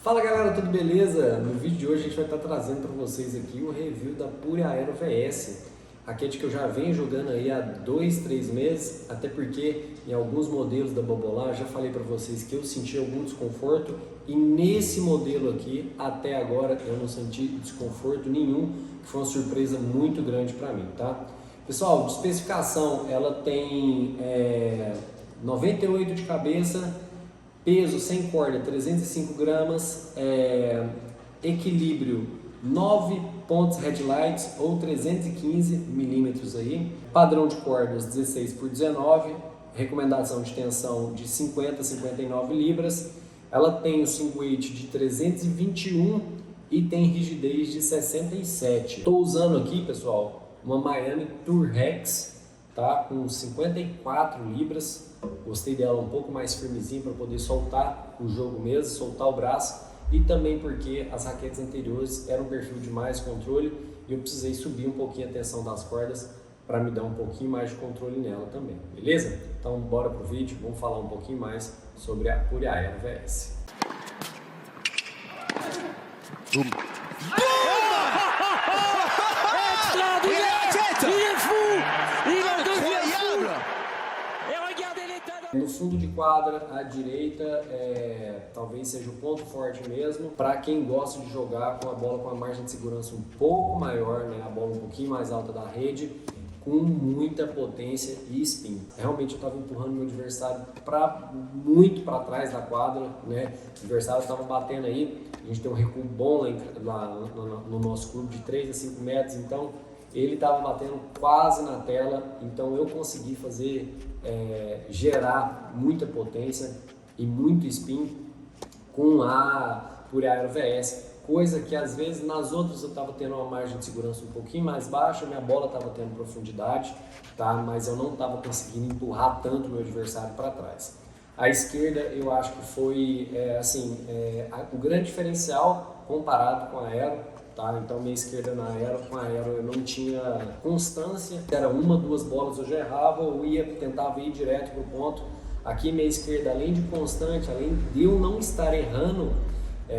Fala galera, tudo beleza? No vídeo de hoje a gente vai estar trazendo para vocês aqui o review da Pure Aero VS, raquete que eu já venho jogando aí há 2-3 meses, até porque em alguns modelos da Bobolá já falei para vocês que eu senti algum desconforto e nesse modelo aqui até agora eu não senti desconforto nenhum, que foi uma surpresa muito grande para mim, tá? Pessoal, de especificação ela tem 98 de cabeça, peso sem corda 305 gramas, equilíbrio 9 pontos headlights ou 315 milímetros aí, padrão de cordas 16 por 19, recomendação de tensão de 50 a 59 libras, ela tem o swing weight de 321 e tem rigidez de 67. Estou usando aqui, pessoal, uma Miami Tour Rex, tá? Com 54 libras. Gostei dela um pouco mais firmezinha para poder soltar o jogo mesmo, soltar o braço, e também porque as raquetes anteriores eram um perfil de mais controle e eu precisei subir um pouquinho a tensão das cordas para me dar um pouquinho mais de controle nela também, beleza? Então bora pro vídeo, vamos falar um pouquinho mais sobre a Pure Aero VS. No fundo de quadra, à direita, talvez seja o ponto forte mesmo, para quem gosta de jogar com a bola com a margem de segurança um pouco maior, né, a bola um pouquinho mais alta da rede, com muita potência e spin. Realmente eu estava empurrando meu adversário muito para trás da quadra, né? O adversário estava batendo aí, a gente tem um recuo bom lá no nosso clube de 3 a 5 metros, então ele estava batendo quase na tela, então eu consegui fazer, gerar muita potência e muito spin com a Pure Aero VS, coisa que às vezes nas outras eu estava tendo uma margem de segurança um pouquinho mais baixa, minha bola estava tendo profundidade, tá? Mas eu não estava conseguindo empurrar tanto o meu adversário para trás. A esquerda eu acho que foi o grande diferencial comparado com a Aero. Tá? Então minha esquerda com a Aero eu não tinha constância, era uma, duas bolas eu já errava, eu tentava ir direto para o ponto. Aqui minha esquerda, além de constante, além de eu não estar errando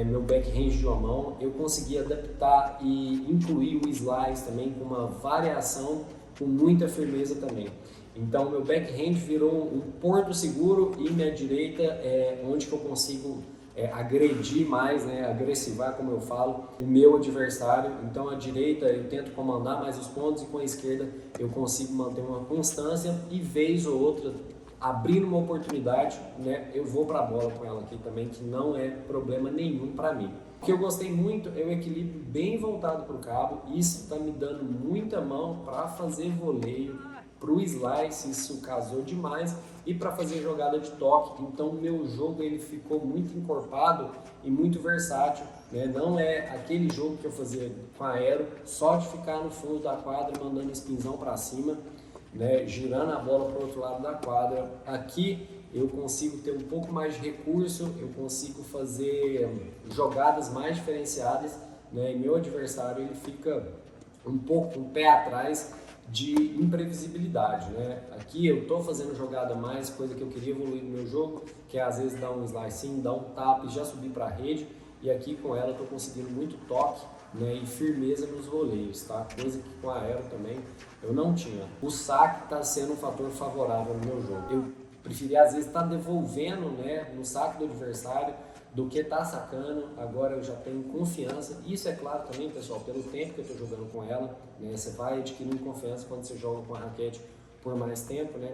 meu backhand de uma mão, eu consegui adaptar e incluir o slice também com uma variação com muita firmeza também. Então meu backhand virou um porto seguro e minha direita é onde que eu consigo agredir mais, né, agressivar, como eu falo, o meu adversário. Então a direita eu tento comandar mais os pontos e com a esquerda eu consigo manter uma constância e vez ou outra, abrindo uma oportunidade, né, eu vou para a bola com ela aqui também, que não é problema nenhum para mim. O que eu gostei muito é o equilíbrio bem voltado para o cabo, isso está me dando muita mão para fazer voleio, para o slice, isso casou demais, e para fazer jogada de toque. Então o meu jogo ele ficou muito encorpado e muito versátil, né? Não é aquele jogo que eu fazia com a Aero, só de ficar no fundo da quadra mandando spinzão para cima, né? Girando a bola para o outro lado da quadra. Aqui eu consigo ter um pouco mais de recurso, eu consigo fazer jogadas mais diferenciadas, né? E meu adversário ele fica um pouco um pé atrás de imprevisibilidade, né? Aqui eu tô fazendo jogada mais, coisa que eu queria evoluir no meu jogo, que é às vezes dar um slicinho, dar um tap e já subir para a rede, e aqui com ela eu tô conseguindo muito toque, né, e firmeza nos voleios, tá? Coisa que com a Aero também eu não tinha. O saque está sendo um fator favorável no meu jogo. Eu preferi às vezes estar devolvendo, né, no saque do adversário, do que tá sacando. Agora eu já tenho confiança. Isso é claro também, pessoal, pelo tempo que eu estou jogando com ela, né? Você vai adquirindo confiança quando você joga com a raquete por mais tempo, né?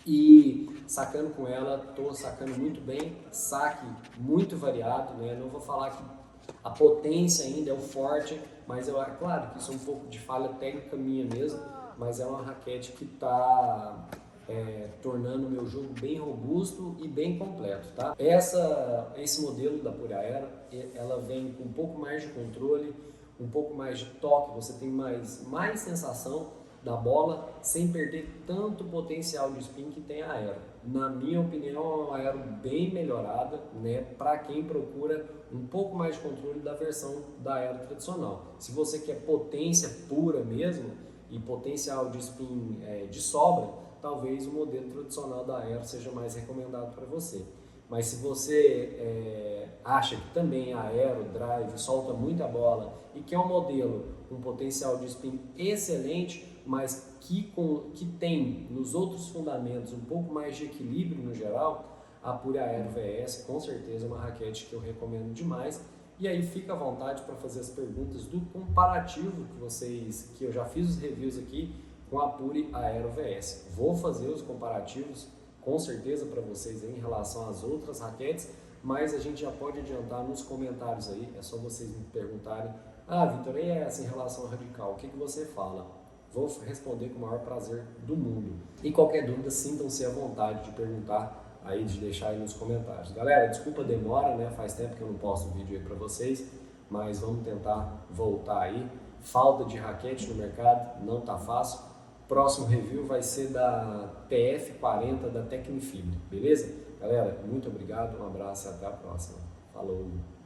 E sacando com ela, estou sacando muito bem, saque muito variado, né? Não vou falar que a potência ainda é o forte, mas é claro que isso é um pouco de falha técnica minha mesmo, mas é uma raquete que está tornando o meu jogo bem robusto e bem completo, tá? Esse modelo da Pure Aero, ela vem com um pouco mais de controle, um pouco mais de toque, você tem mais sensação da bola, sem perder tanto potencial de spin que tem a Aero. Na minha opinião, é uma Aero bem melhorada, né, para quem procura um pouco mais de controle da versão da Aero tradicional. Se você quer potência pura mesmo e potencial de spin de sobra, talvez o modelo tradicional da Aero seja mais recomendado para você. Mas se você acha que também a Aero Drive solta muita bola e que é um modelo com potencial de spin excelente, mas que tem nos outros fundamentos um pouco mais de equilíbrio no geral, a Pure Aero VS com certeza é uma raquete que eu recomendo demais. E aí fica à vontade para fazer as perguntas do comparativo que eu já fiz os reviews aqui com a Pure Aero VS. Vou fazer os comparativos com certeza para vocês aí em relação às outras raquetes, mas a gente já pode adiantar nos comentários aí, é só vocês me perguntarem: ah, Vitor, e essa em relação ao radical, o que você fala? Vou responder com o maior prazer do mundo. E qualquer dúvida, sintam-se à vontade de perguntar aí, de deixar aí nos comentários. Galera, desculpa a demora, né? Faz tempo que eu não posto vídeo aí para vocês, mas vamos tentar voltar aí. Falta de raquete no mercado, não tá fácil. Próximo review vai ser da TF40 da Tecnifibre, beleza? Galera, muito obrigado, um abraço e até a próxima. Falou!